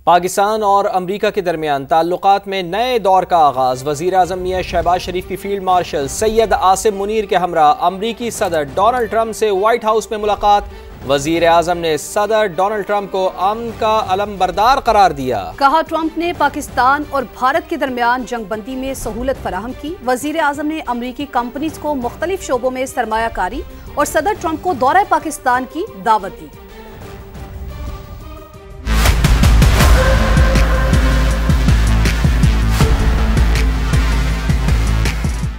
पाकिस्तान और अमरीका के दरमियान ताल्लुकात में नए दौर का आगाज़। वज़ीर आज़म मियां शहबाज शरीफ की फील्ड मार्शल सैयद आसिम मुनीर के हमरा अमरीकी सदर डोनाल्ड ट्रंप से व्हाइट हाउस में मुलाकात। वज़ीर आज़म ने सदर डोनाल्ड ट्रंप को अमन का अलमबरदार करार दिया। कहा ट्रंप ने पाकिस्तान और भारत के दरमियान जंगबंदी में सहूलत फराहम की। वज़ीर आज़म ने अमरीकी कंपनीज को मुख्तलिफ शोबों में सरमायाकारी और सदर ट्रंप को दौरा पाकिस्तान की दावत दी।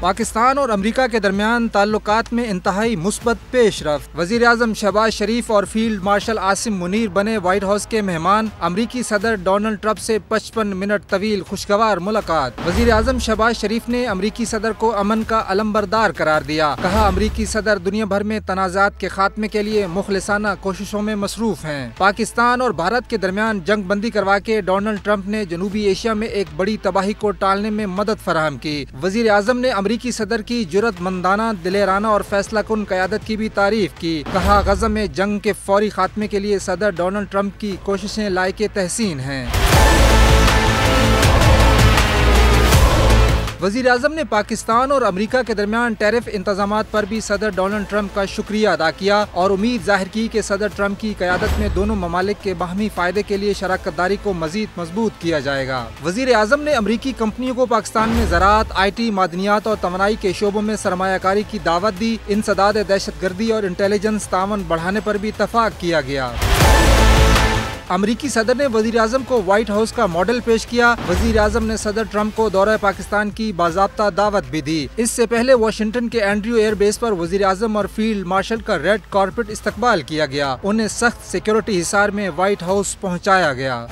पाकिस्तान और अमरीका के दरमियान ताल्लुकात में इंतहाई मुस्बत पेशरफ्त। वज़ीर आज़म शहबाज शरीफ और फील्ड मार्शल आसिम मुनीर बने व्हाइट हाउस के मेहमान। अमरीकी सदर डोनाल्ड ट्रंप से 55 मिनट तवील खुशगवार मुलाकात। वज़ीर आज़म शहबाज शरीफ ने अमरीकी सदर को अमन का अलमबरदार करार दिया। कहा अमरीकी सदर दुनिया भर में तनाज़ात के खात्मे के लिए मुखलिसाना कोशिशों में मसरूफ हैं। पाकिस्तान और भारत के दरमियान जंग बंदी करवा के डोनाल्ड ट्रंप ने जनूबी एशिया में एक बड़ी तबाही को टालने में मदद फराहम की। वज़ीर आज़म ने अमरीकी सदर की जुर्रतमंदाना, दिलेराना और फैसला कुन क़यादत की भी तारीफ की। कहा गज़ा में जंग के फौरी खात्मे के लिए सदर डोनाल्ड ट्रंप की कोशिशें लायके तहसीन हैं। वज़ीर आज़म ने पाकिस्तान और अमरीका के दरमियान टैरिफ इंतजामात पर भी सदर डोनाल्ड ट्रंप का शुक्रिया अदा किया और उम्मीद जाहिर की कि सदर ट्रंप की क़यादत में दोनों ममालिक के बाहमी फ़ायदे के लिए शराकत दारी को मज़ीद मजबूत किया जाएगा। वज़ीर आज़म ने अमरीकी कंपनियों को पाकिस्तान में ज़राअत, IT, मादनियात और तवानाई के शोबों में सरमायाकारी की दावत दी। इंसदाद दहशत गर्दी और इंटेलिजेंस तावन बढ़ाने पर भी इत्तफाक किया गया। अमरीकी सदर ने वज़ीर आज़म को व्हाइट हाउस का मॉडल पेश किया। वज़ीर आज़म ने सदर ट्रंप को दौरा पाकिस्तान की बाज़ाब्ता दावत भी दी। इससे पहले वाशिंगटन के एंड्रयू एयरबेस पर वज़ीर आज़म और फील्ड मार्शल का रेड कारपेट इस्तकबाल किया गया। उन्हें सख्त सिक्योरिटी हिसार में व्हाइट हाउस पहुँचाया गया।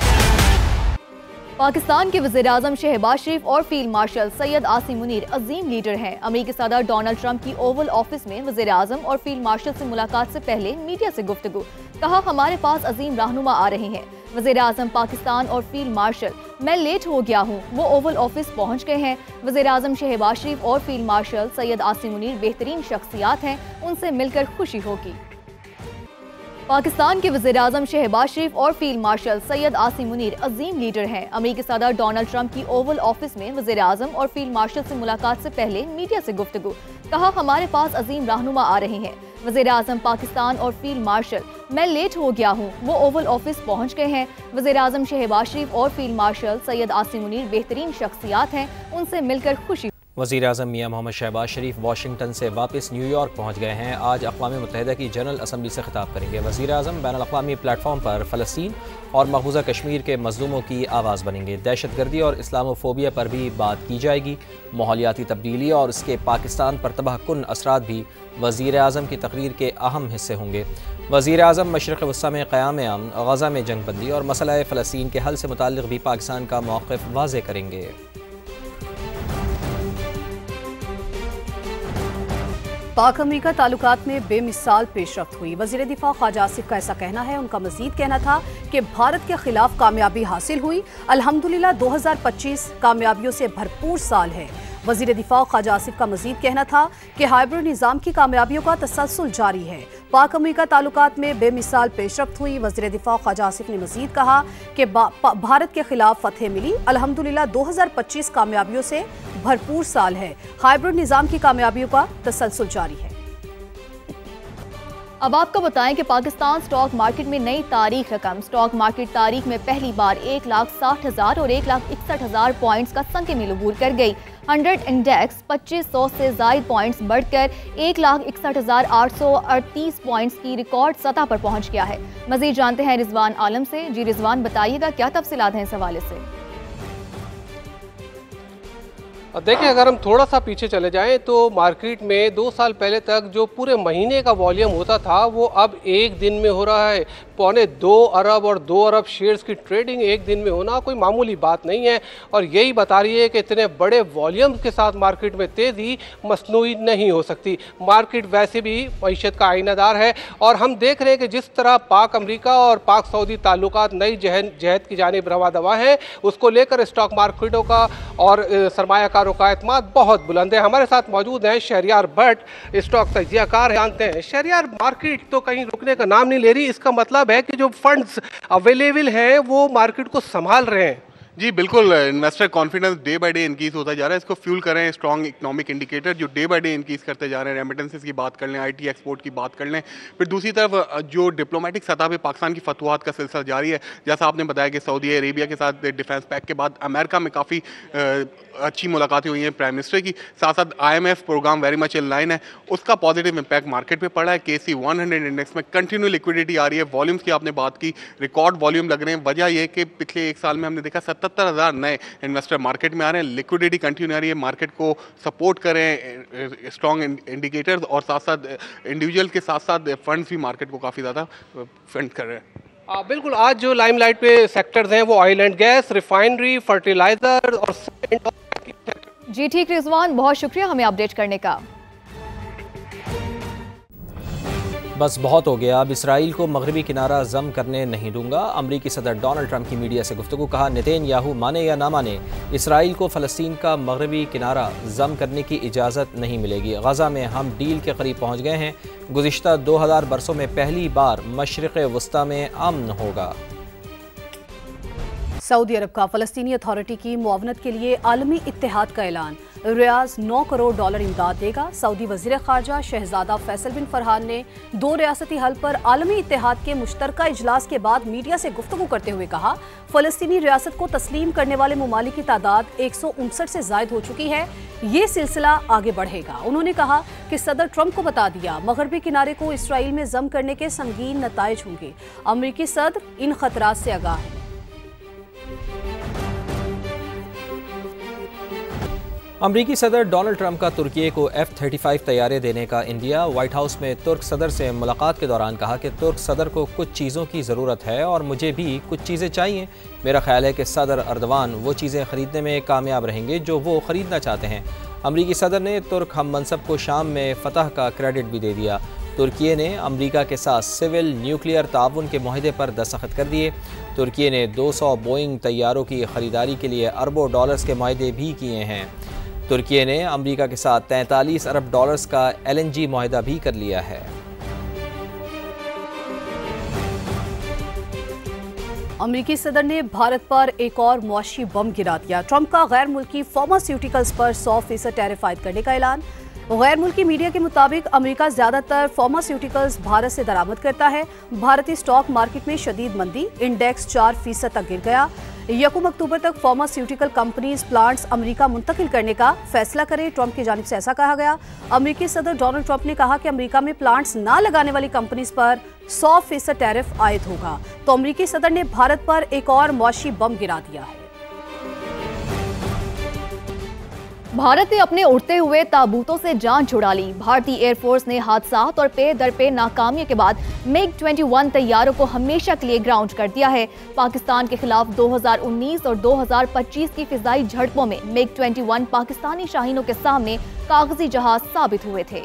पाकिस्तान के वज़ीर आज़म शहबाज शरीफ और फील्ड मार्शल सैयद आसिम मुनीर अजीम लीडर हैं। अमरीकी सदर डोनाल्ड ट्रंप की ओवल ऑफिस में वज़ीर आज़म और फील्ड मार्शल से मुलाकात से पहले मीडिया से गुफ्तगू। कहा हमारे पास अजीम रहनुमा आ रहे हैं। वज़ीर आज़म पाकिस्तान और फील्ड मार्शल, मैं लेट हो गया हूँ, वो ओवल ऑफिस पहुँच गए हैं। वज़ीर आज़म शहबाज शरीफ और फील्ड मार्शल सैयद आसिम मुनीर बेहतरीन शख्सियात हैं, उनसे मिलकर खुशी होगी। पाकिस्तान के वज़ीर आज़म शहबाज शरीफ और फील्ड मार्शल सैयद आसिम मुनीर अजीम लीडर हैं। अमरीकी सदर डोनाल्ड ट्रंप की ओवल ऑफिस में वज़ीर आज़म और फील्ड मार्शल से मुलाकात से पहले मीडिया से गुफ्तगू। कहा हमारे पास अजीम रहनुमा आ रहे हैं। वज़ीर आज़म पाकिस्तान और फील्ड मार्शल, मैं लेट हो गया हूँ, वो ओवल ऑफिस पहुँच गए हैं। वज़ीर आज़म शहबाज शरीफ और फील्ड मार्शल सैयद आसिम मुनीर बेहतरीन शख्सियात हैं, उनसे मिलकर खुशी। वज़ीर आज़म मियां मोहम्मद शहबाज शरीफ वाशिंगटन से वापस न्यूयॉर्क पहुँच गए हैं। आज अक़वाम मुत्तहिदा की जनरल असम्बली से खिताब करेंगे। वज़ीर आज़म बैनुल अक़वामी प्लेटफॉर्म पर फ़लस्तीन और मक़बूज़ा कश्मीर के मज़लूमों की आवाज़ बनेंगे। दहशतगर्दी और इस्लामोफोबिया पर भी बात की जाएगी। माहौलियाती तब्दीली और इसके पाकिस्तान पर तबाहकुन असरात भी वज़ीर आज़म की तकरीर के अहम हिस्से होंगे। वज़ीर आज़म मशरिक़ वस्ता में क़याम अमन, गज़ा में जंगबंदी और मसला फ़लस्तीन के हल से मुताल्लिक़ भी पाकिस्तान का मौक़िफ़ वाज़ेह करेंगे। पाक अमरीका ताल्लुकात में बेमिसाल पेशरफ्त हुई। वज़ीर दिफा ख्वाजा आसिफ का ऐसा कहना है। उनका मज़ीद कहना था कि भारत के खिलाफ कामयाबी हासिल हुई। अल्हम्दुलिल्लाह 2025 कामयाबियों से भरपूर साल है। वज़ीर दिफा ख्वाजा आसिफ का मज़ीद कहना था कि हाइब्रिड निज़ाम की कामयाबियों का तसलसल जारी है। पाक अमरीका ताल्लुकात में बेमिसाल पेशरफ्त हुई। वज़ीर दिफा ख्वाजा आसिफ ने मज़ीद कहा कि भारत के खिलाफ फतह मिली। अल्हम्दुलिल्लाह 2025 कामयाबियों से भरपूर साल है। हाइब्रिड निज़ाम की कामयाबियों का तसलसल जारी है। अब आपको बताएं कि पाकिस्तान स्टॉक मार्केट में नई तारीख रकम। स्टॉक मार्केट तारीख में पहली बार 1,60,000 और 1,61,000 पॉइंट्स का संग में अबूर कर गई। 100 इंडेक्स 2500 से ज़ायद पॉइंट्स बढ़कर 1,61,838 पॉइंट्स की रिकॉर्ड सतह पर पहुंच गया है। मज़ीद जानते हैं रिजवान आलम से। जी रिजवान, बताइएगा क्या तफसीलात हैं इस हवाले से। देखिए, अगर हम थोड़ा सा पीछे चले जाएं तो मार्केट में 2 साल पहले तक जो पूरे महीने का वॉल्यूम होता था वो अब एक दिन में हो रहा है। 2.25 अरब और 2 अरब शेयर्स की ट्रेडिंग एक दिन में होना कोई मामूली बात नहीं है और यही बता रही है कि इतने बड़े वॉल्यूम के साथ मार्केट में तेज़ी मसनूई नहीं हो सकती। मार्केट वैसे भी मईशत का आईनादार है और हम देख रहे हैं कि जिस तरह पाक अमरीका और पाक सऊदी ताल्लुकात नई जहद की जानिब रवा दवा है, उसको लेकर स्टॉक मार्केटों का और सरमाया सरकारों का एतमाद बहुत बुलंद है। हमारे साथ मौजूद हैं शहरियार भट्ट, स्टॉक तजियाकार जानते हैं। शहरियार, मार्केट तो कहीं रुकने का नाम नहीं ले रही, इसका मतलब है कि जो फंड्स अवेलेबल हैं वो मार्केट को संभाल रहे हैं। जी बिल्कुल, investor confidence day by day increase होता जा रहा है। इसको फ्यूल कर रहे हैं स्ट्रॉन्ग इकोनॉमिक इंडिकेटर जो डे बाय डे इंक्रीज करते जा रहे हैं। रेमिटेंसेस की बात कर लें, आईटी एक्सपोर्ट की बात कर लें, फिर दूसरी तरफ जो डिप्लोमेटिक सतह पे पाकिस्तान की फतवाहत का सिलसिला जारी है। जैसा आपने बताया कि सऊदी अरेबिया के साथ डिफेंस पैक्ट के बाद अमेरिका में काफ़ी अच्छी मुलाकातें हुई हैं प्राइम मिनिस्टर की। साथ साथ IMF program very much in line है, उसका पॉजिटिव इंपैक्ट मार्केट पे पड़ा है। KC 100 इंडेक्स में कंटिन्यू लिक्विडिटी आ रही है। वॉल्यूम्स की आपने बात की, रिकॉर्ड वॉल्यूम लग रहे हैं। वजह यह है कि पिछले एक साल में हमने देखा 77,000 नए इन्वेस्टर मार्केट में आ रहे हैं। लिक्विडिटी कंटिन्यू आ रही है, मार्केट को सपोर्ट करें स्ट्रॉन्ग इंडिकेटर्स, और साथ साथ इंडिविजुअल के साथ साथ फंड्स भी मार्केट को काफ़ी ज़्यादा फंड कर रहे हैं। बिल्कुल, आज जो लाइमलाइट पे सेक्टर्स हैं वो oil and gas, refinery, fertiliser और सीमेंट। जी ठीक रिजवान, बहुत शुक्रिया हमें अपडेट करने का। बस बहुत हो गया, अब इसराइल को मगरबी किनारा जम करने नहीं दूंगा। अमरीकी सदर डोनाल्ड ट्रंप की मीडिया से गुफ्तगू, कहा नेतन्याहू माने या ना माने इसराइल को फ़लस्तीन का मगरबी किनारा जम करने की इजाज़त नहीं मिलेगी। गज़ा में हम डील के करीब पहुँच गए हैं। गुज़िश्ता 2000 बरसों में पहली बार मशरिक़ वस्ता में अमन होगा। सऊदी अरब का फ़लस्तीनी अथॉरिटी की मुआवनत के लिए आलमी इत्तेहाद का ऐलान। रियाज $9 करोड़ इमदाद देगा। सऊदी वज़ीर ख़ारजा शहजादा फैसल बिन फरहान ने 2 रियासती हल पर आलमी इत्तेहाद के मुश्तरका इजलास के बाद मीडिया से गुफ्तगू करते हुए कहा, फ़लस्तीनी रियासत को तस्लीम करने वाले ममालिक की तादाद 159 से ज़ायद हो चुकी है। ये सिलसिला आगे बढ़ेगा। उन्होंने कहा कि सदर ट्रंप को बता दिया मगरबी किनारे को इसराइल में जम करने के संगीन नताइज होंगे। अमरीकी सदर इन खतरात से आगाह है। अमरीकी सदर डोनाल्ड ट्रंप का तुर्की को F-35 तैयारे देने का इंडिया। व्हाइट हाउस में तुर्क सदर से मुलाकात के दौरान कहा कि तुर्क सदर को कुछ चीज़ों की ज़रूरत है और मुझे भी कुछ चीज़ें चाहिए। मेरा ख्याल है कि सदर अर्दवान वो चीज़ें ख़रीदने में कामयाब रहेंगे जो वो ख़रीदना चाहते हैं। अमरीकी सदर ने तुर्क हम मनसब को शाम में फ़तह का क्रेडिट भी दे दिया। तुर्की ने अमरीका के साथ सिविल न्यूक्लियर ताउन के मुआहदे पर दस्तखत कर दिए। तुर्की ने 200 बोइंग तैयारों की ख़रीदारी के लिए अरबों डॉलर्स के मुआहदे भी किए हैं। तुर्की ने अमरीका के साथ 43 अरब डॉलर्स का LNG मुआहदा भी कर लिया है। अमरीकी सदर ने भारत पर एक और मुआशी बम गिरा दिया। ट्रंप का गैर मुल्की फार्मास्यूटिकल्स पर 100% टैरिफ आयद करने का ऐलान। गैर मुल्की मीडिया के मुताबिक अमेरिका ज्यादातर फार्मास्यूटिकल्स भारत से दरामद करता है। भारतीय स्टॉक मार्केट में शदीद मंदी, इंडेक्स 4% तक गिर गया। 1 अक्टूबर तक फार्मास्यूटिकल कंपनीज प्लांट्स अमेरिका मुंतकिल करने का फैसला करे। ट्रंप की जानिब से ऐसा कहा गया। अमेरिकी सदर डोनाल्ड ट्रंप ने कहा कि अमेरिका में प्लांट्स ना लगाने वाली कंपनीज पर 100% टैरिफ आयद होगा। तो अमेरिकी सदर ने भारत पर एक और मुआशी बम गिरा दिया है। भारत ने अपने उड़ते हुए ताबूतों से जान छुड़ा ली। भारतीय एयरफोर्स ने हादसात और पे दर पे नाकामियों के बाद MiG-21 तैयारों को हमेशा के लिए ग्राउंड कर दिया है। पाकिस्तान के खिलाफ 2019 और 2025 की फिजाई झड़पों में MiG-21 पाकिस्तानी शाहीनों के सामने कागजी जहाज साबित हुए थे।